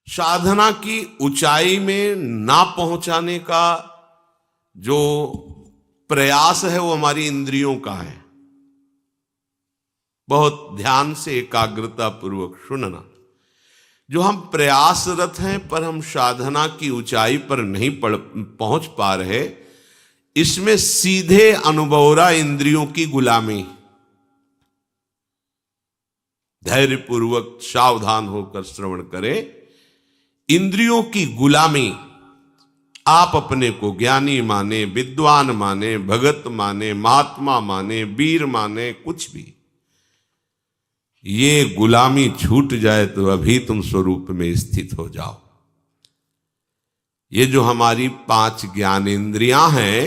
साधना की ऊंचाई में ना पहुंचाने का जो प्रयास है वो हमारी इंद्रियों का है। बहुत ध्यान से एकाग्रता पूर्वक सुनना। जो हम प्रयासरत हैं पर हम साधना की ऊंचाई पर नहीं पहुंच पा रहे, इसमें सीधे अनुभवरा इंद्रियों की गुलामी। धैर्यपूर्वक सावधान होकर श्रवण करें। इंद्रियों की गुलामी, आप अपने को ज्ञानी माने, विद्वान माने, भगत माने, महात्मा माने, वीर माने, कुछ भी, ये गुलामी छूट जाए तो अभी तुम स्वरूप में स्थित हो जाओ। ये जो हमारी 5 ज्ञानेंद्रियां हैं,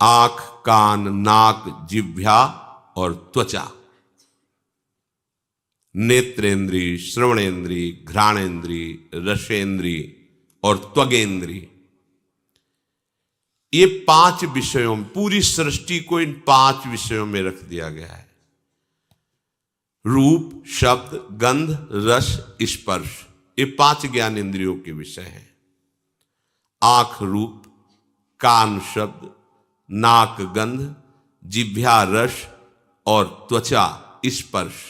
आंख, कान, नाक, जिह्वा और त्वचा, नेत्रेंद्री, श्रवणेंद्री, घ्राणेंद्री, रसेंद्री और त्वगेंद्री, ये 5 विषयों में, पूरी सृष्टि को इन 5 विषयों में रख दिया गया है। रूप, शब्द, गंध, रस, स्पर्श, ये 5 ज्ञान इंद्रियों के विषय हैं। आंख रूप, कान शब्द, नाक गंध, जिह्वा रस और त्वचा स्पर्श,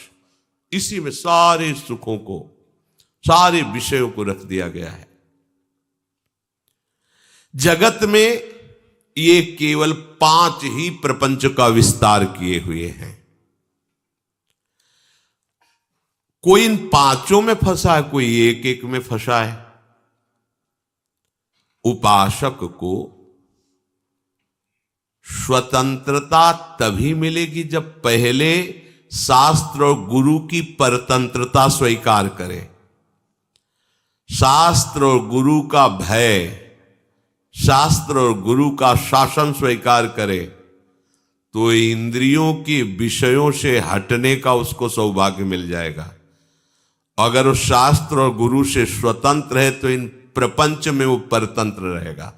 इसी में सारे सुखों को, सारे विषयों को रख दिया गया है। जगत में ये केवल 5 ही प्रपंच का विस्तार किए हुए हैं। कोई इन 5 में फंसा है, कोई एक एक में फंसा है। उपासक को स्वतंत्रता तभी मिलेगी जब पहले शास्त्र और गुरु की परतंत्रता स्वीकार करे। शास्त्र और गुरु का भय, शास्त्र और गुरु का शासन स्वीकार करे तो इंद्रियों के विषयों से हटने का उसको सौभाग्य मिल जाएगा। अगर वो शास्त्र और गुरु से स्वतंत्र है तो इन प्रपंच में वो परतंत्र रहेगा।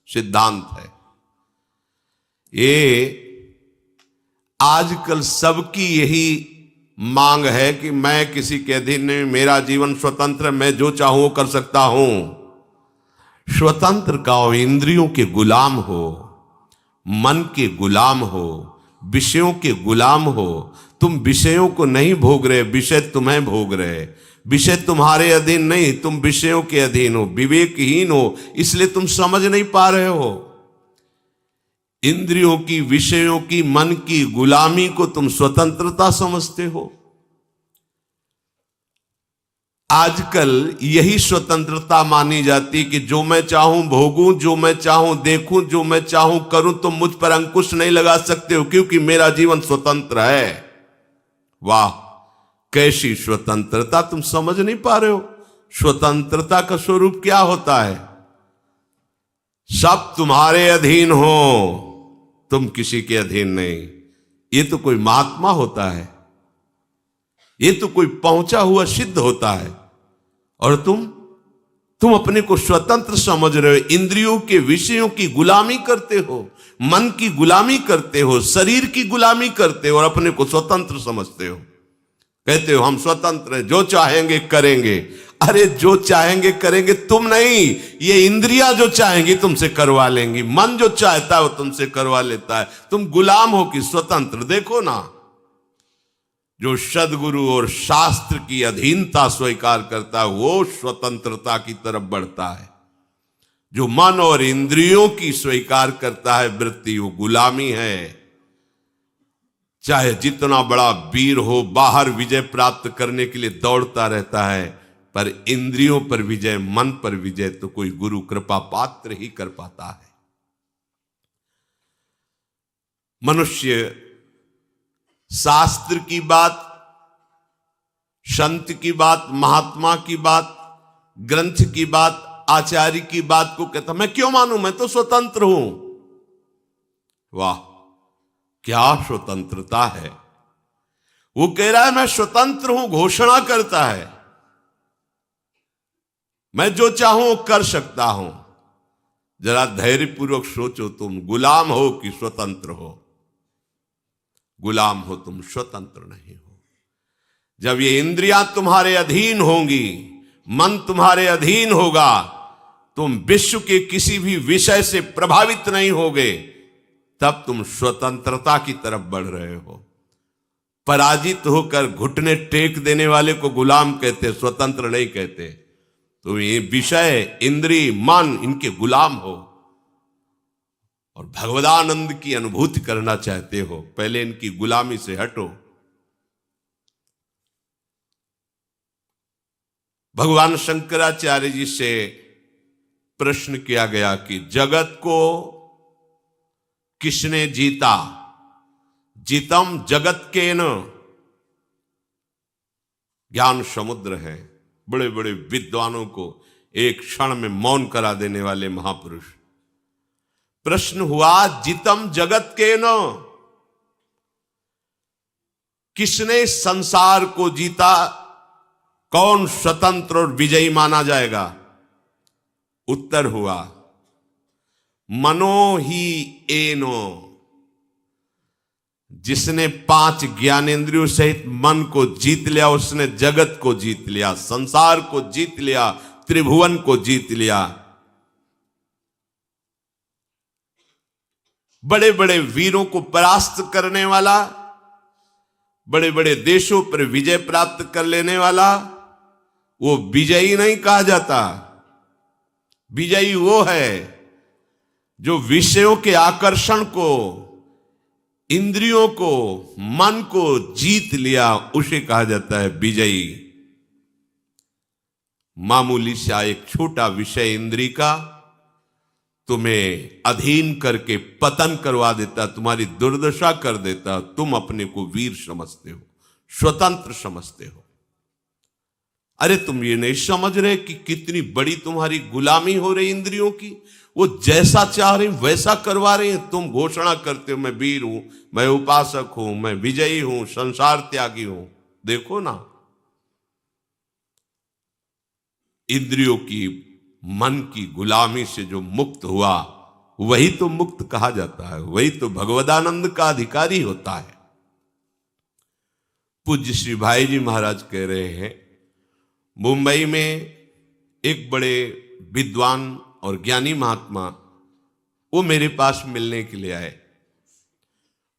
सिद्धांत है ये। आजकल सबकी यही मांग है कि मैं किसी के अधीन नहीं, मेरा जीवन स्वतंत्र, मैं जो चाहूं वो कर सकता हूं। स्वतंत्र का हो, इंद्रियों के गुलाम हो, मन के गुलाम हो, विषयों के गुलाम हो। तुम विषयों को नहीं भोग रहे, विषय तुम्हें भोग रहे। विषय तुम्हारे अधीन नहीं, तुम विषयों के अधीन हो, विवेकहीन हो, इसलिए तुम समझ नहीं पा रहे हो। इंद्रियों की, विषयों की, मन की गुलामी को तुम स्वतंत्रता समझते हो। आजकल यही स्वतंत्रता मानी जाती कि जो मैं चाहूं भोगूं, जो मैं चाहूं देखूं, जो मैं चाहूं करूं, तुम मुझ पर अंकुश नहीं लगा सकते हो क्योंकि मेरा जीवन स्वतंत्र है। वाह, कैसी स्वतंत्रता! तुम समझ नहीं पा रहे हो स्वतंत्रता का स्वरूप क्या होता है। सब तुम्हारे अधीन हो, तुम किसी के अधीन नहीं। ये तो कोई महात्मा होता है, ये तो कोई पहुंचा हुआ सिद्ध होता है, और तुम अपने को स्वतंत्र समझ रहे हो। इंद्रियों के विषयों की गुलामी करते हो, मन की गुलामी करते हो, शरीर की गुलामी करते हो और अपने को स्वतंत्र समझते हो। कहते हो हम स्वतंत्र हैं, जो चाहेंगे करेंगे। अरे जो चाहेंगे करेंगे तुम नहीं, ये इंद्रियां जो चाहेंगी तुमसे करवा लेंगी। मन जो चाहता है वो तुमसे करवा लेता है। तुम गुलाम हो कि स्वतंत्र? देखो ना, जो सद्गुरु और शास्त्र की अधीनता स्वीकार करता है वो स्वतंत्रता की तरफ बढ़ता है। जो मन और इंद्रियों की स्वीकार करता है वृत्ति, वो गुलामी है। चाहे जितना बड़ा वीर हो, बाहर विजय प्राप्त करने के लिए दौड़ता रहता है, पर इंद्रियों पर विजय, मन पर विजय तो कोई गुरु कृपा पात्र ही कर पाता है। मनुष्य शास्त्र की बात, संत की बात, महात्मा की बात, ग्रंथ की बात, आचार्य की बात को कहता मैं क्यों मानूं, मैं तो स्वतंत्र हूं। वाह, क्या स्वतंत्रता है! वो कह रहा है मैं स्वतंत्र हूं, घोषणा करता है मैं जो चाहूं कर सकता हूं। जरा धैर्यपूर्वक सोचो, तुम गुलाम हो कि स्वतंत्र हो? गुलाम हो तुम, स्वतंत्र नहीं हो। जब ये इंद्रियां तुम्हारे अधीन होंगी, मन तुम्हारे अधीन होगा, तुम विश्व के किसी भी विषय से प्रभावित नहीं होगे, तब तुम स्वतंत्रता की तरफ बढ़ रहे हो। पराजित होकर घुटने टेक देने वाले को गुलाम कहते, स्वतंत्र नहीं कहते। तो ये विषय, इंद्रिय, मन, इनके गुलाम हो और भगवदानंद की अनुभूति करना चाहते हो, पहले इनकी गुलामी से हटो। भगवान शंकराचार्य जी से प्रश्न किया गया कि जगत को किसने जीता? जीतम जगत के न। ज्ञान समुद्र है, बड़े बड़े विद्वानों को एक क्षण में मौन करा देने वाले महापुरुष। प्रश्न हुआ, जीतम जगत के न, किसने संसार को जीता? कौन स्वतंत्र और विजयी माना जाएगा? उत्तर हुआ, मनो ही एनो। जिसने 5 ज्ञानेंद्रियों सहित मन को जीत लिया, उसने जगत को जीत लिया, संसार को जीत लिया, त्रिभुवन को जीत लिया। बड़े बड़े वीरों को परास्त करने वाला, बड़े बड़े देशों पर विजय प्राप्त कर लेने वाला, वो विजयी नहीं कहा जाता। विजयी वो है जो विषयों के आकर्षण को, इंद्रियों को, मन को जीत लिया, उसे कहा जाता है विजयी। मामूली सा एक छोटा विषय इंद्रिय का तुम्हें अधीन करके पतन करवा देता, तुम्हारी दुर्दशा कर देता। तुम अपने को वीर समझते हो, स्वतंत्र समझते हो। अरे तुम ये नहीं समझ रहे कि कितनी बड़ी तुम्हारी गुलामी हो रही इंद्रियों की। वो जैसा चाह रही वैसा करवा रही है। तुम घोषणा करते हो मैं वीर हूं, मैं उपासक हूं, मैं विजयी हूं, संसार त्यागी हूं। देखो ना, इंद्रियों की, मन की गुलामी से जो मुक्त हुआ, वही तो मुक्त कहा जाता है, वही तो भगवदानंद का अधिकारी होता है। पूज्य श्री भाई जी महाराज कह रहे हैं, मुंबई में एक बड़े विद्वान और ज्ञानी महात्मा, वो मेरे पास मिलने के लिए आए।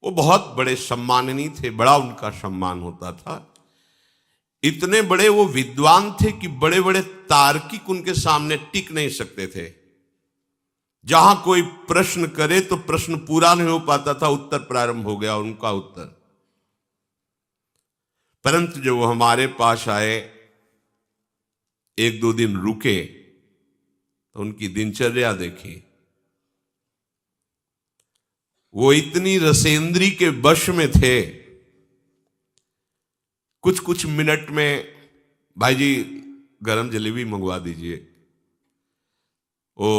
वो बहुत बड़े सम्माननीय थे, बड़ा उनका सम्मान होता था। इतने बड़े वो विद्वान थे कि बड़े बड़े तार्किक उनके सामने टिक नहीं सकते थे। जहां कोई प्रश्न करे तो प्रश्न पूरा नहीं हो पाता था, उत्तर प्रारंभ हो गया उनका उत्तर। परंतु जब वो हमारे पास आए, 1-2 दिन रुके, तो उनकी दिनचर्या देखी। वो इतनी रसेंद्री के वश में थे, कुछ कुछ मिनट में भाई जी गरम जलेबी मंगवा दीजिए, वो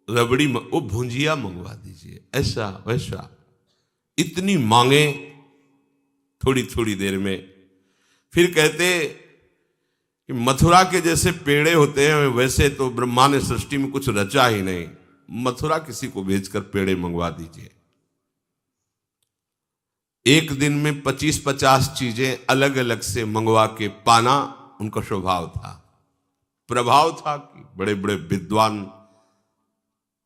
रबड़ी, वो भुंजिया मंगवा दीजिए, ऐसा वैसा, इतनी मांगे थोड़ी थोड़ी देर में। फिर कहते कि मथुरा के जैसे पेड़े होते हैं, वैसे तो ब्रह्मा ने सृष्टि में कुछ रचा ही नहीं, मथुरा किसी को भेजकर पेड़े मंगवा दीजिए। एक दिन में 25-50 चीजें अलग अलग से मंगवा के पाना उनका स्वभाव था, प्रभाव था कि बड़े बड़े विद्वान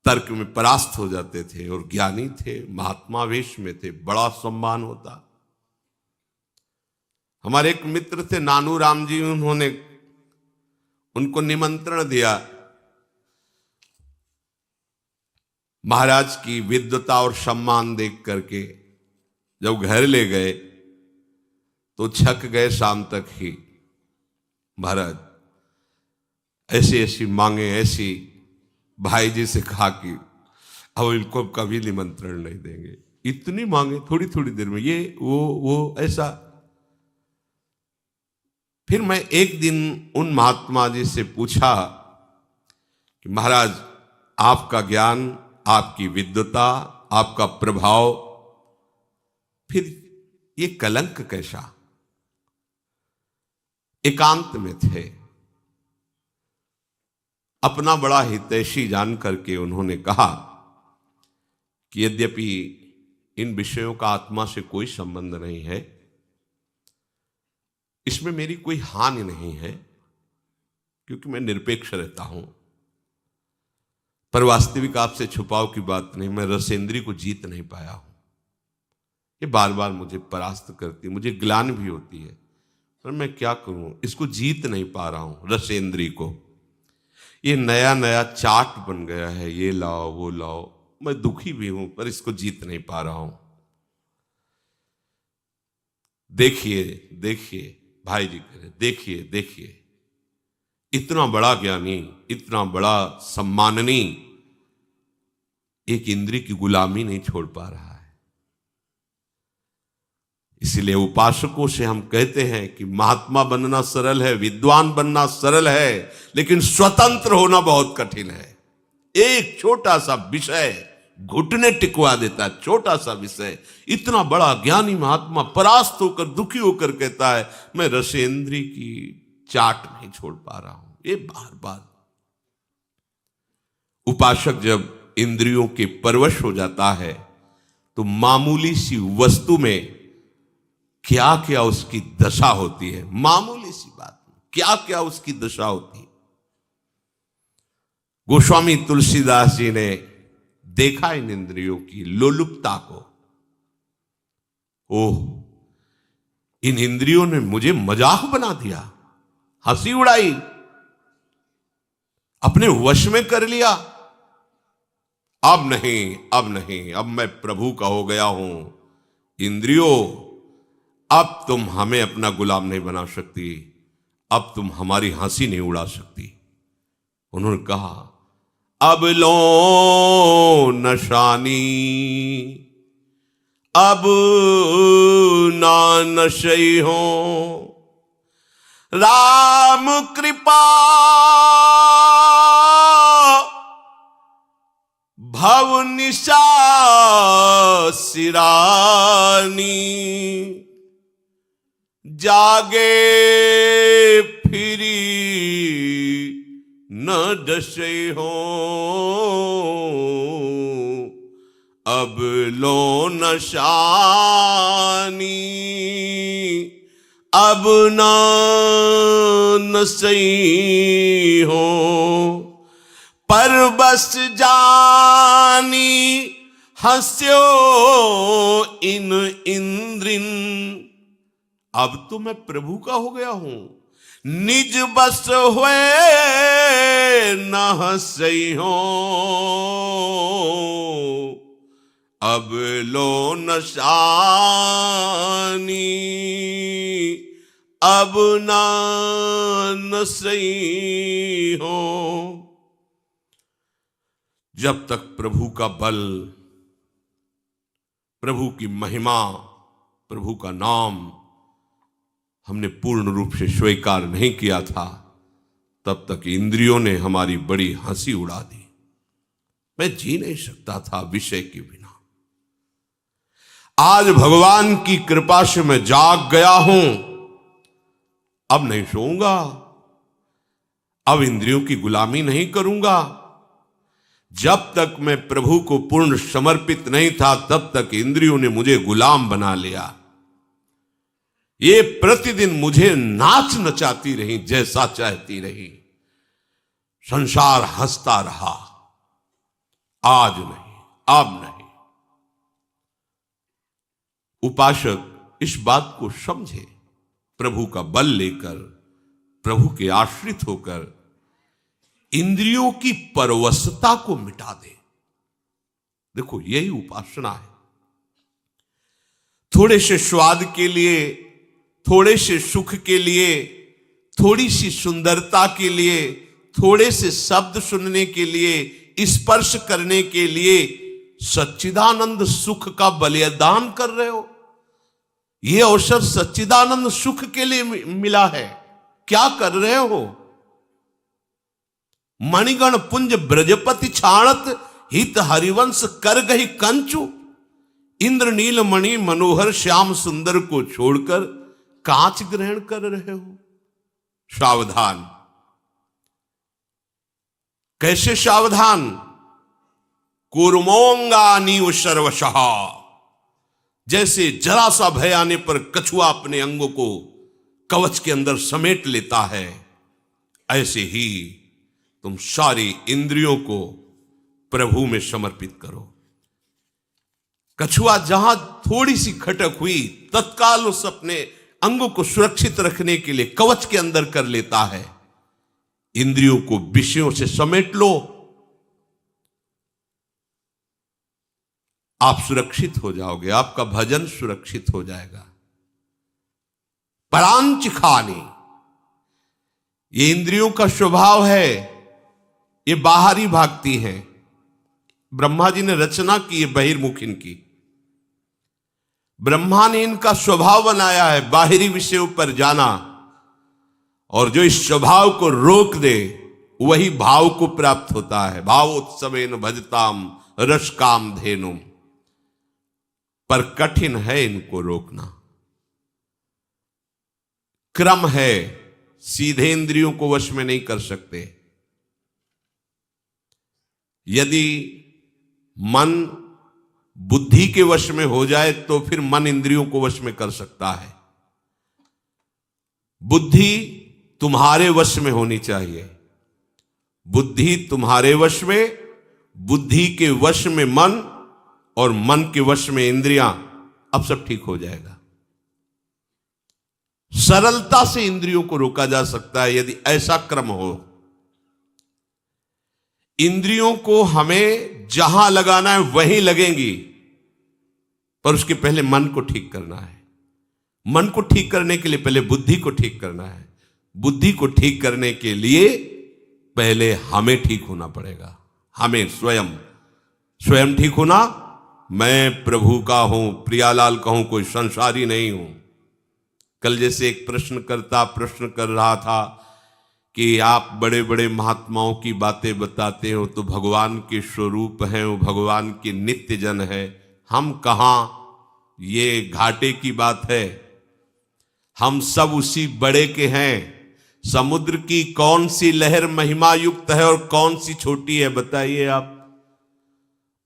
तर्क में परास्त हो जाते थे और ज्ञानी थे, महात्मा वेश में थे, बड़ा सम्मान होता। हमारे एक मित्र थे नानू राम जी, उन्होंने उनको निमंत्रण दिया। महाराज की विद्वता और सम्मान देख करके जब घर ले गए तो छक गए शाम तक ही। महाराज ऐसी ऐसी मांगे, ऐसी, भाई जी से कहा कि अब इनको कभी निमंत्रण नहीं देंगे, इतनी मांगे थोड़ी थोड़ी देर में, ये वो ऐसा। फिर मैं एक दिन उन महात्मा जी से पूछा कि महाराज आपका ज्ञान, आपकी विद्वता, आपका प्रभाव, फिर ये कलंक कैसा? एकांत में थे, अपना बड़ा हितैषी जान करके उन्होंने कहा कि यद्यपि इन विषयों का आत्मा से कोई संबंध नहीं है, इसमें मेरी कोई हानि नहीं है, क्योंकि मैं निरपेक्ष रहता हूं। पर वास्तविक आपसे छुपाव की बात नहीं, मैं रसेंद्री को जीत नहीं पाया हूं। ये बार बार मुझे परास्त करती, मुझे ग्लानि भी होती है, पर मैं क्या करूं, इसको जीत नहीं पा रहा हूं रसेंद्री को। ये नया नया चाट बन गया है, ये लाओ वो लाओ, मैं दुखी भी हूं पर इसको जीत नहीं पा रहा हूं। देखिए देखिए भाई जी कह रहे, देखिए देखिए, इतना बड़ा ज्ञानी, इतना बड़ा सम्माननीय एक इंद्रिय की गुलामी नहीं छोड़ पा रहा है। इसलिए उपासकों से हम कहते हैं कि महात्मा बनना सरल है, विद्वान बनना सरल है, लेकिन स्वतंत्र होना बहुत कठिन है। एक छोटा सा विषय घुटने टिकवा देता है, छोटा सा विषय। इतना बड़ा ज्ञानी महात्मा परास्त होकर, दुखी होकर कहता है मैं रसेंद्री की चाट नहीं छोड़ पा रहा हूं। ये बार बार उपासक जब इंद्रियों के परवश हो जाता है तो मामूली सी वस्तु में क्या क्या उसकी दशा होती है, मामूली सी बात में क्या क्या उसकी दशा होती है। गोस्वामी तुलसीदास जी ने देखा इन इंद्रियों की लोलुपता को। ओह, इन इंद्रियों ने मुझे मजाक बना दिया, हंसी उड़ाई, अपने वश में कर लिया। अब नहीं, अब नहीं, अब मैं प्रभु का हो गया हूं। इंद्रियों, अब तुम हमें अपना गुलाम नहीं बना सकती, अब तुम हमारी हंसी नहीं उड़ा सकती। उन्होंने कहा अब लो नशानी, अब ना नशई हो, राम कृपा भव निशा सिरानी, जागे फिरी न दशे हो, अब लो नशानी, अब न नसई हो, पर बस जानी हंस्यो इन इंद्रिन। अब तो मैं प्रभु का हो गया हूं, निज बस हुए न हंसई हो, अब लो नशानी, अब ना नसई हो। जब तक प्रभु का बल, प्रभु की महिमा, प्रभु का नाम हमने पूर्ण रूप से स्वीकार नहीं किया था, तब तक इंद्रियों ने हमारी बड़ी हंसी उड़ा दी। मैं जी नहीं सकता था विषय के बिना। आज भगवान की कृपा से मैं जाग गया हूं, अब नहीं सोऊंगा, अब इंद्रियों की गुलामी नहीं करूंगा। जब तक मैं प्रभु को पूर्ण समर्पित नहीं था, तब तक इंद्रियों ने मुझे गुलाम बना लिया। ये प्रतिदिन मुझे नाच नचाती रही, जैसा चाहती रही। संसार हंसता रहा। आज नहीं, अब नहीं। उपासक इस बात को समझे, प्रभु का बल लेकर, प्रभु के आश्रित होकर इंद्रियों की परवशता को मिटा दे। देखो, यही उपासना है। थोड़े से स्वाद के लिए, थोड़े से सुख के लिए, थोड़ी सी सुंदरता के लिए, थोड़े से शब्द सुनने के लिए, स्पर्श करने के लिए सच्चिदानंद सुख का बलिदान कर रहे हो। यह अवसर सच्चिदानंद सुख के लिए मिला है, क्या कर रहे हो? मणिगण पुंज ब्रजपति छाणत, हित हरिवंश कर गई कंचु। इंद्र नील मणि मनोहर श्याम सुंदर को छोड़कर कांच ग्रहण कर रहे हो। सावधान। कैसे सावधान? कूर्मोंगानीव सर्वशः। जैसे जरा सा भय आने पर कछुआ अपने अंगों को कवच के अंदर समेट लेता है, ऐसे ही तुम सारी इंद्रियों को प्रभु में समर्पित करो। कछुआ जहां थोड़ी सी खटक हुई, तत्काल उस अपने अंगों को सुरक्षित रखने के लिए कवच के अंदर कर लेता है। इंद्रियों को विषयों से समेट लो, आप सुरक्षित हो जाओगे, आपका भजन सुरक्षित हो जाएगा। परांच खानी, ये इंद्रियों का स्वभाव है, ये बाहरी भागती हैं। ब्रह्मा जी ने रचना की है बहिर्मुख इनकी। ब्रह्मा ने इनका स्वभाव बनाया है बाहरी विषयों पर जाना, और जो इस स्वभाव को रोक दे वही भाव को प्राप्त होता है। भावोत्सवेन भजताम रस काम धेनुम, पर कठिन है इनको रोकना। क्रम है, सीधे इंद्रियों को वश में नहीं कर सकते। यदि मन बुद्धि के वश में हो जाए तो फिर मन इंद्रियों को वश में कर सकता है। बुद्धि तुम्हारे वश में होनी चाहिए, बुद्धि तुम्हारे वश में, बुद्धि के वश में मन, और मन के वश में इंद्रियां, अब सब ठीक हो जाएगा। सरलता से इंद्रियों को रोका जा सकता है यदि ऐसा क्रम हो। इंद्रियों को हमें जहां लगाना है वहीं लगेंगी, पर उसके पहले मन को ठीक करना है। मन को ठीक करने के लिए पहले बुद्धि को ठीक करना है। बुद्धि को ठीक करने के लिए पहले हमें ठीक होना पड़ेगा। हमें स्वयं ठीक होना। मैं प्रभु का हूं, प्रियालाल का हूं, कोई संसारी नहीं हूं। कल जैसे एक प्रश्नकर्ता प्रश्न कर रहा था कि आप बड़े बड़े महात्माओं की बातें बताते हो तो भगवान के स्वरूप हैं, वो भगवान के नित्य जन है, हम कहां? ये घाटे की बात है। हम सब उसी बड़े के हैं। समुद्र की कौन सी लहर महिमा युक्त है और कौन सी छोटी है, बताइए आप?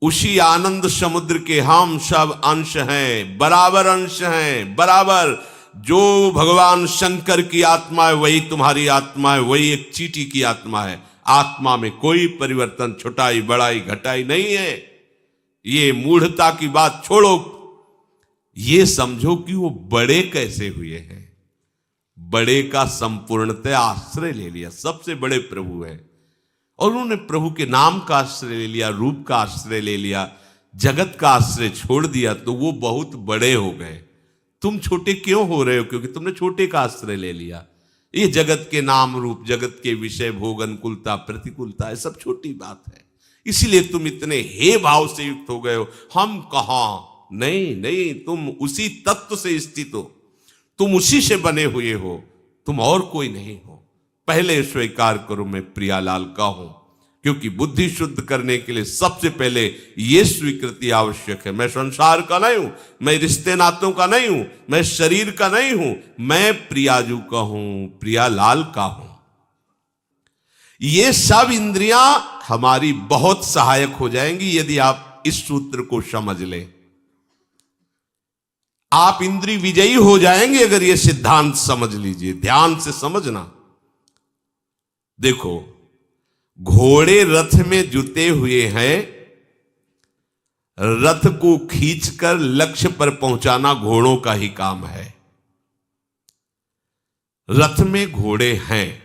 उसी आनंद समुद्र के हम सब अंश हैं, बराबर अंश हैं, बराबर। जो भगवान शंकर की आत्मा है वही तुम्हारी आत्मा है, वही एक चींटी की आत्मा है। आत्मा में कोई परिवर्तन, छोटाई बड़ाई घटाई नहीं है। ये मूढ़ता की बात छोड़ो, ये समझो कि वो बड़े कैसे हुए हैं। बड़े का संपूर्णतः आश्रय ले लिया, सबसे बड़े प्रभु हैं, और उन्होंने प्रभु के नाम का आश्रय ले लिया, रूप का आश्रय ले लिया, जगत का आश्रय छोड़ दिया, तो वो बहुत बड़े हो गए। तुम छोटे क्यों हो रहे हो? क्योंकि तुमने छोटे का आश्रय ले लिया। ये जगत के नाम रूप, जगत के विषय, भोग, अनुकूलता, प्रतिकूलता, ये सब छोटी बात है। इसीलिए तुम इतने हे भाव से युक्त हो गए हो। हम कहां? नहीं, तुम उसी तत्व से स्थित हो, तुम उसी से बने हुए हो, तुम और कोई नहीं हो। पहले स्वीकार करो मैं प्रियालाल का हूं, क्योंकि बुद्धि शुद्ध करने के लिए सबसे पहले यह स्वीकृति आवश्यक है। मैं संसार का नहीं हूं, मैं रिश्ते नातों का नहीं हूं, मैं शरीर का नहीं हूं, मैं प्रियाजू का हूं, प्रियालाल का हूं। ये सब इंद्रियां हमारी बहुत सहायक हो जाएंगी यदि आप इस सूत्र को समझ लें। आप इंद्रिय विजयी हो जाएंगे अगर ये सिद्धांत समझ लीजिए। ध्यान से समझना। देखो, घोड़े रथ में जुते हुए हैं, रथ को खींचकर लक्ष्य पर पहुंचाना घोड़ों का ही काम है। रथ में घोड़े हैं,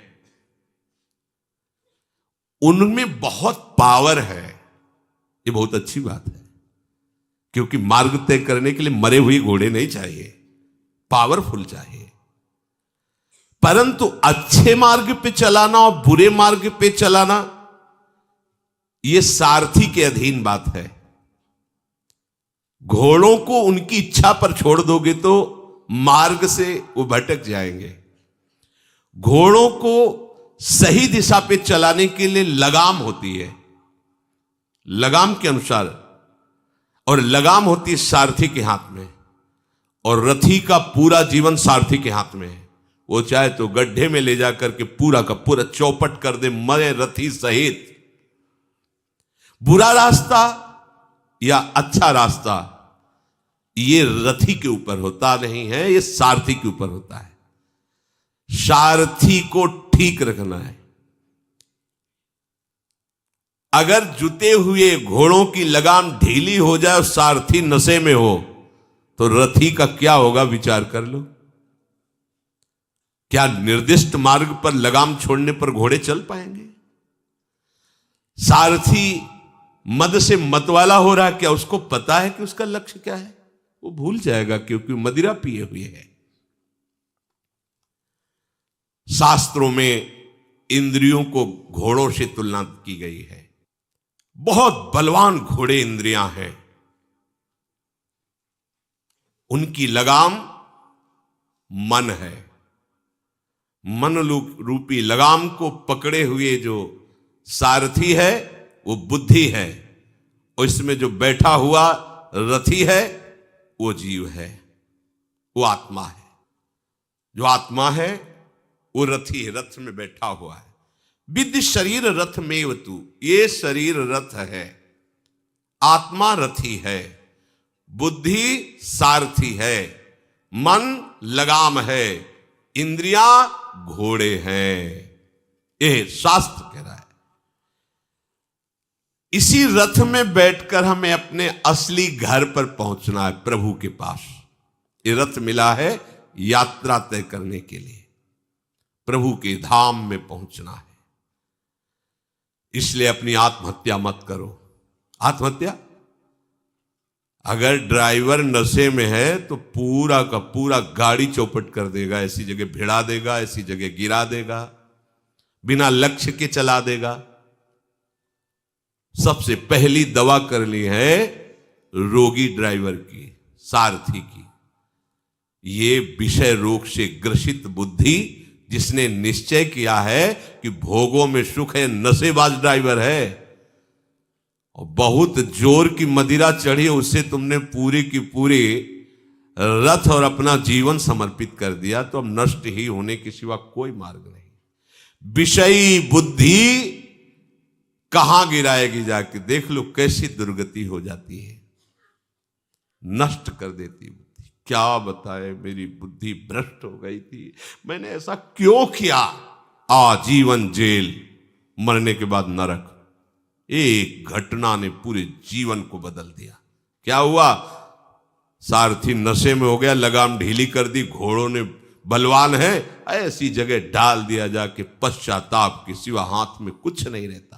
उनमें बहुत पावर है। ये बहुत अच्छी बात है, क्योंकि मार्ग तय करने के लिए मरे हुए घोड़े नहीं चाहिए, पावरफुल चाहिए। परंतु अच्छे मार्ग पे चलाना और बुरे मार्ग पे चलाना, यह सारथी के अधीन बात है। घोड़ों को उनकी इच्छा पर छोड़ दोगे तो मार्ग से वो भटक जाएंगे। घोड़ों को सही दिशा पे चलाने के लिए लगाम होती है, लगाम के अनुसार, और लगाम होती है सारथी के हाथ में, और रथी का पूरा जीवन सारथी के हाथ में है। वो चाहे तो गड्ढे में ले जाकर के पूरा का पूरा चौपट कर दे, मरे रथी सहित। बुरा रास्ता या अच्छा रास्ता ये रथी के ऊपर होता नहीं है, ये सारथी के ऊपर होता है। सारथी को ठीक रखना है। अगर जुते हुए घोड़ों की लगाम ढीली हो जाए और सारथी नशे में हो तो रथी का क्या होगा, विचार कर लो। क्या निर्दिष्ट मार्ग पर लगाम छोड़ने पर घोड़े चल पाएंगे? सारथी मद से मतवाला हो रहा है, क्या उसको पता है कि उसका लक्ष्य क्या है? वो भूल जाएगा क्योंकि मदिरा पिए हुए है। शास्त्रों में इंद्रियों को घोड़ों से तुलना की गई है। बहुत बलवान घोड़े इंद्रियां हैं, उनकी लगाम मन है। मन रूपी लगाम को पकड़े हुए जो सारथी है वो बुद्धि है, और इसमें जो बैठा हुआ रथी है वो जीव है, वो आत्मा है। जो आत्मा है वो रथी है, रथ में बैठा हुआ है। विद्धि शरीर रथ में तू, ये शरीर रथ है, आत्मा रथी है, बुद्धि सारथी है, मन लगाम है, इंद्रियां घोड़े हैं। ये शास्त्र कह रहा है। इसी रथ में बैठकर हमें अपने असली घर पर पहुंचना है, प्रभु के पास। ये रथ मिला है यात्रा तय करने के लिए, प्रभु के धाम में पहुंचना है। इसलिए अपनी आत्महत्या मत करो। आत्महत्या, अगर ड्राइवर नशे में है तो पूरा का पूरा गाड़ी चौपट कर देगा, ऐसी जगह भिड़ा देगा, ऐसी जगह गिरा देगा, बिना लक्ष्य के चला देगा। सबसे पहली दवा करनी है रोगी ड्राइवर की, सारथी की। ये विषय रोग से ग्रसित बुद्धि, जिसने निश्चय किया है कि भोगों में सुख है, नशेबाज ड्राइवर है, और बहुत जोर की मदिरा चढ़ी, उससे तुमने पूरी की पूरी रथ और अपना जीवन समर्पित कर दिया, तो अब नष्ट ही होने के सिवा कोई मार्ग नहीं। विषयी बुद्धि कहां गिराएगी जाके, देख लो कैसी दुर्गति हो जाती है, नष्ट कर देती बुद्धि। क्या बताए, मेरी बुद्धि भ्रष्ट हो गई थी, मैंने ऐसा क्यों किया। आजीवन जेल, मरने के बाद नरक। एक घटना ने पूरे जीवन को बदल दिया। क्या हुआ? सारथी नशे में हो गया, लगाम ढीली कर दी, घोड़ों ने बलवान है, ऐसी जगह डाल दिया जाके पश्चाताप के सिवा हाथ में कुछ नहीं रहता।